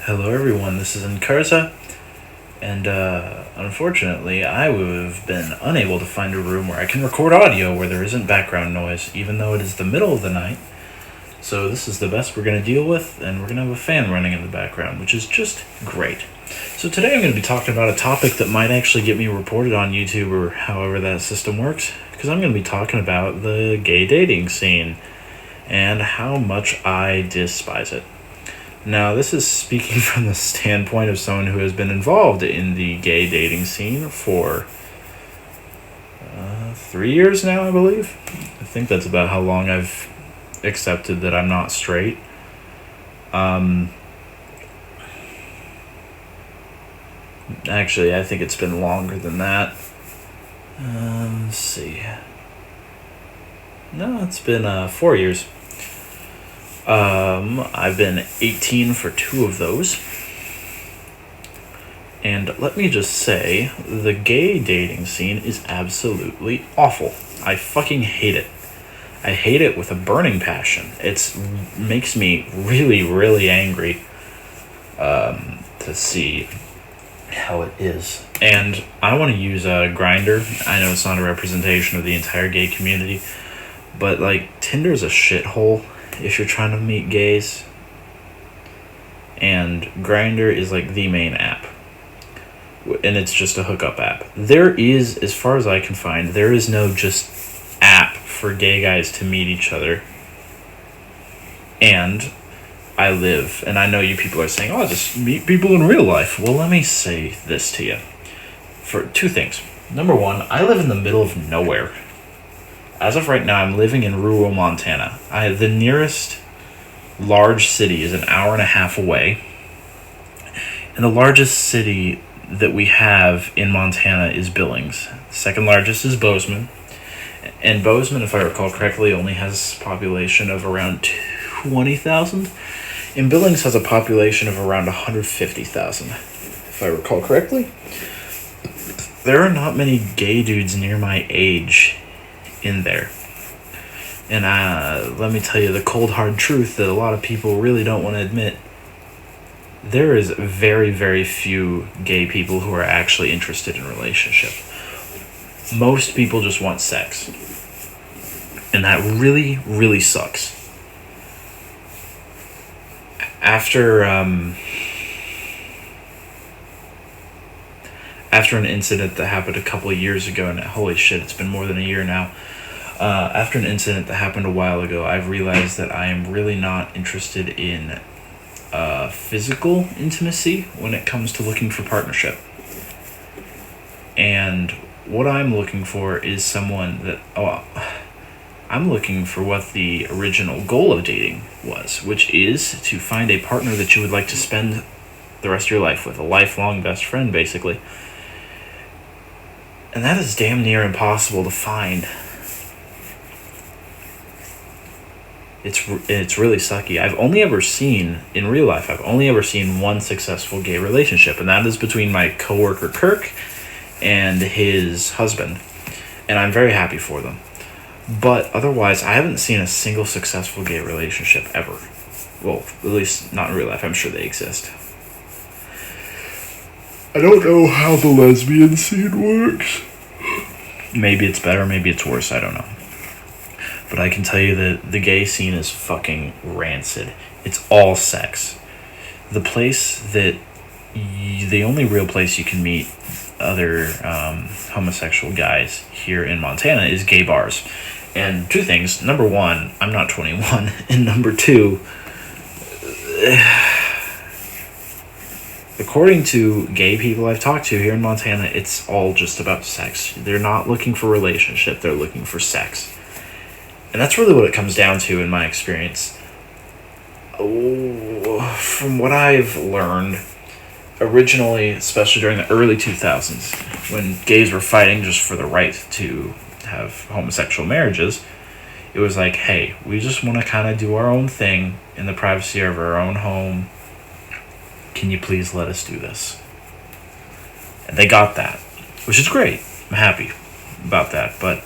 Hello, everyone. This is Inkarza, and unfortunately, I would have been unable to find a room where I can record audio where there isn't background noise, even though it is the middle of the night. So this is the best we're going to deal with, and we're going to have a fan running in the background, which is just great. So today I'm going to be talking about a topic that might actually get me reported on YouTube or however that system works, because I'm going to be talking about the gay dating scene and how much I despise it. Now, this is speaking from the standpoint of someone who has been involved in the gay dating scene for 3 years now, I believe. I think that's about how long I've accepted that I'm not straight. Actually, I think it's been longer than that. Let's see. No, it's been 4 years. I've been 18 for 2 of those. And let me just say, the gay dating scene is absolutely awful. I fucking hate it. I hate it with a burning passion. It makes me really, really angry to see how it is. And I want to use Grindr. I know it's not a representation of the entire gay community, but Tinder's a shithole if you're trying to meet gays, and Grindr is the main app, and it's just a hookup app. There is, as far as I can find, there is no just app for gay guys to meet each other. And I live, and I know you people are saying, oh, just meet people in real life. Well, let me say this to you. For 2 things. Number 1, I live in the middle of nowhere. As of right now, I'm living in rural Montana. The nearest large city is an hour and a half away. And the largest city that we have in Montana is Billings. The second largest is Bozeman. And Bozeman, if I recall correctly, only has a population of around 20,000. And Billings has a population of around 150,000, if I recall correctly. There are not many gay dudes near my age in there. And let me tell you the cold hard truth that a lot of people really don't want to admit. There is very, very few gay people who are actually interested in a relationship. Most people just want sex. And that really, really sucks. After an incident that happened a couple of years ago, and holy shit, it's been more than a year now. After an incident that happened a while ago, I've realized that I am really not interested in physical intimacy when it comes to looking for partnership. And what I'm looking for is someone that... I'm looking for what the original goal of dating was, which is to find a partner that you would like to spend the rest of your life with, a lifelong best friend, basically. And that is damn near impossible to find. It's really sucky. I've only ever seen one successful gay relationship, and that is between my coworker Kirk and his husband. And I'm very happy for them. But otherwise, I haven't seen a single successful gay relationship ever. Well, at least not in real life. I'm sure they exist. I don't know how the lesbian scene works. Maybe it's better, maybe it's worse, I don't know. But I can tell you that the gay scene is fucking rancid. It's all sex. The only real place you can meet other homosexual guys here in Montana is gay bars. And 2 things. Number 1, I'm not 21. And number 2, according to gay people I've talked to here in Montana, it's all just about sex. They're not looking for a relationship, they're looking for sex. And that's really what it comes down to in my experience. From what I've learned, originally, especially during the early 2000s, when gays were fighting just for the right to have homosexual marriages, it was like, hey, we just want to kind of do our own thing in the privacy of our own home. Can you please let us do this? And they got that, which is great. I'm happy about that, but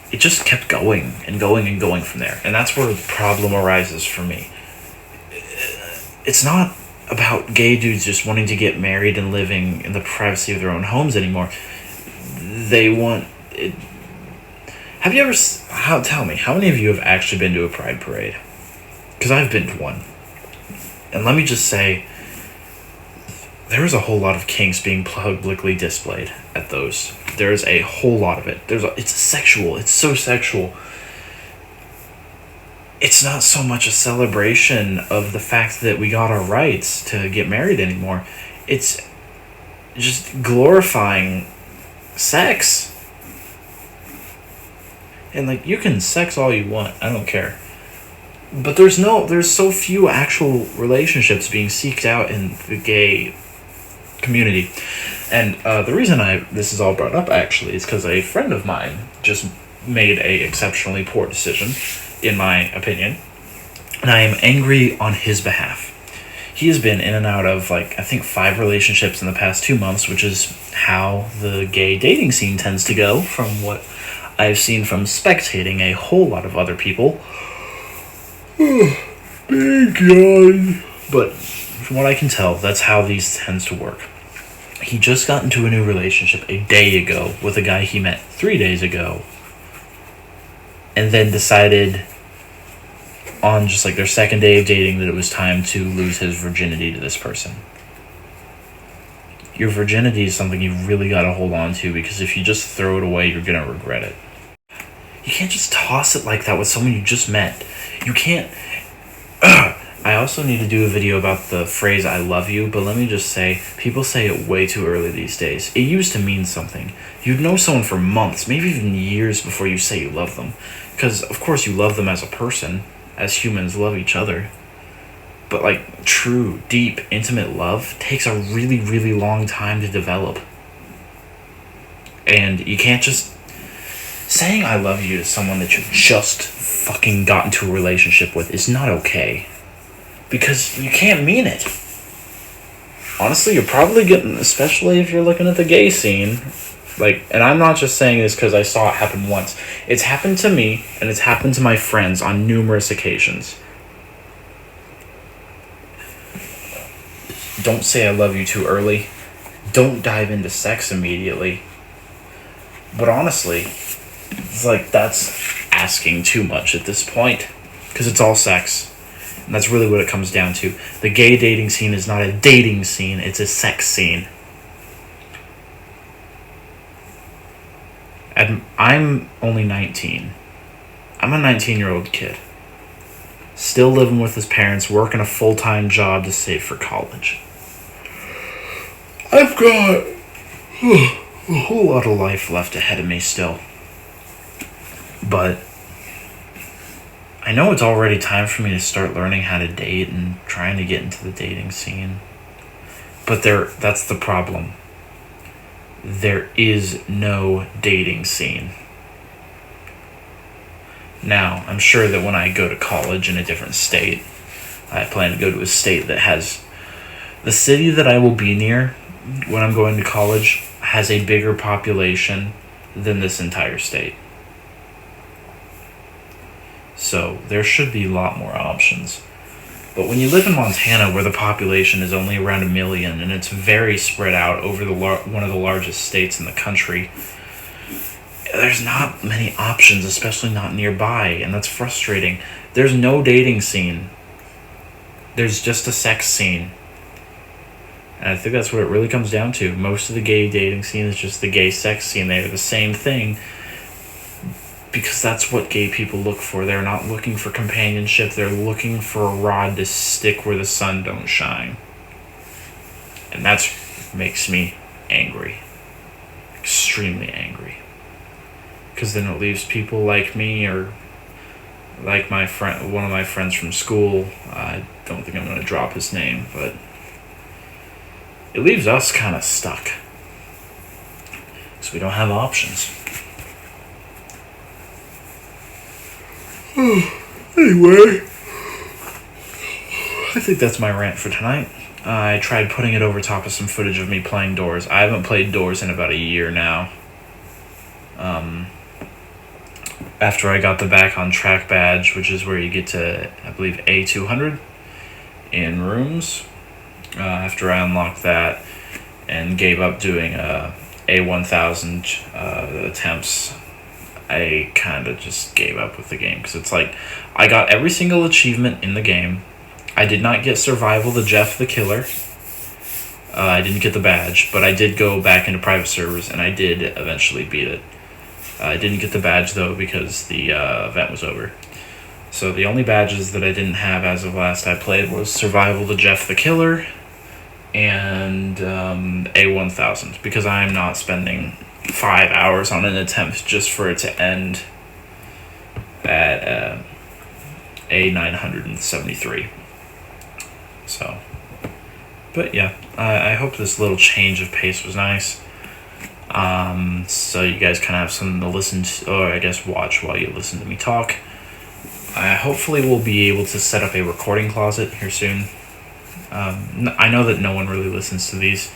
it just kept going and going and going from there. And that's where the problem arises for me. It's not about gay dudes just wanting to get married and living in the privacy of their own homes anymore. They want it. Have you ever? Tell me, how many of you have actually been to a pride parade? Because I've been to one, and let me just say, there is a whole lot of kinks being publicly displayed at those. There is a whole lot of it. It's sexual. It's so sexual. It's not so much a celebration of the fact that we got our rights to get married anymore. It's just glorifying sex. And like, you can sex all you want. I don't care. But there's so few actual relationships being seeked out in the gay community. And the reason this is all brought up actually is because a friend of mine just made a exceptionally poor decision, in my opinion, and I am angry on his behalf. He has been in and out of, like, I think 5 relationships in the past 2 months, which is how the gay dating scene tends to go, from what I've seen from spectating a whole lot of other people. Big yawn. But from what I can tell, that's how these tends to work. He just got into a new relationship a day ago with a guy he met 3 days ago, and then decided on just like their second day of dating that it was time to lose his virginity to this person. Your virginity is something you really got to hold on to, because if you just throw it away, you're going to regret it. You can't just toss it like that with someone you just met. You can't... I also need to do a video about the phrase "I love you," but let me just say, people say it way too early these days. It used to mean something. You'd know someone for months, maybe even years, before you say you love them. Because, of course, you love them as a person, as humans love each other. But, like, true, deep, intimate love takes a really, really long time to develop. And you can't just... Saying "I love you" to someone that you just fucking got into a relationship with is not okay. Because you can't mean it. Honestly, you're probably getting, especially if you're looking at the gay scene, like, and I'm not just saying this because I saw it happen once. It's happened to me, and it's happened to my friends on numerous occasions. Don't say "I love you" too early. Don't dive into sex immediately. But honestly, it's like, that's asking too much at this point. Because it's all sex. And that's really what it comes down to. The gay dating scene is not a dating scene, it's a sex scene. And I'm only 19. I'm a 19-year-old kid. Still living with his parents, working a full-time job to save for college. I've got a whole lot of life left ahead of me still. But I know it's already time for me to start learning how to date and trying to get into the dating scene. But that's the problem. There is no dating scene. Now, I'm sure that when I go to college in a different state, I plan to go to a state that has... The city that I will be near when I'm going to college has a bigger population than this entire state. So there should be a lot more options. But when you live in Montana, where the population is only around 1 million, and it's very spread out over one of the largest states in the country, there's not many options, especially not nearby, and that's frustrating. There's no dating scene. There's just a sex scene. And I think that's what it really comes down to. Most of the gay dating scene is just the gay sex scene. They're the same thing. Because that's what gay people look for. They're not looking for companionship. They're looking for a rod to stick where the sun don't shine. And that makes me angry. Extremely angry. Because then it leaves people like me, or like my friend, one of my friends from school. I don't think I'm going to drop his name, but it leaves us kind of stuck. Because we don't have options. Anyway, I think that's my rant for tonight. I tried putting it over top of some footage of me playing Doors. I haven't played Doors in about a year now. After I got the Back on Track badge, which is where you get to, I believe, A200 in rooms. after I unlocked that and gave up doing A1000 attempts. I kind of just gave up with the game because it's like I got every single achievement in the game. I did not get Survival the Jeff the Killer. I didn't get the badge, but I did go back into private servers and I did eventually beat it. I didn't get the badge though because the event was over. So the only badges that I didn't have as of last I played was Survival the Jeff the Killer and A1000 because I am not spending 5 hours on an attempt just for it to end at A973. So, but yeah, I hope this little change of pace was nice. So you guys kind of have something to listen to, or I guess watch while you listen to me talk. Hopefully we'll be able to set up a recording closet here soon. I know that no one really listens to these,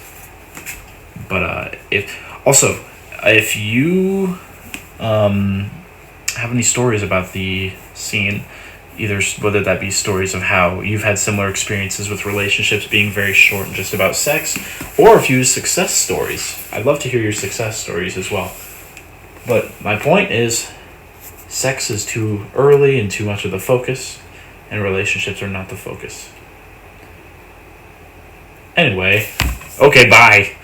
but if you have any stories about the scene, either whether that be stories of how you've had similar experiences with relationships being very short and just about sex, or if you use success stories, I'd love to hear your success stories as well. But my point is, sex is too early and too much of the focus, and relationships are not the focus. Anyway, okay, bye.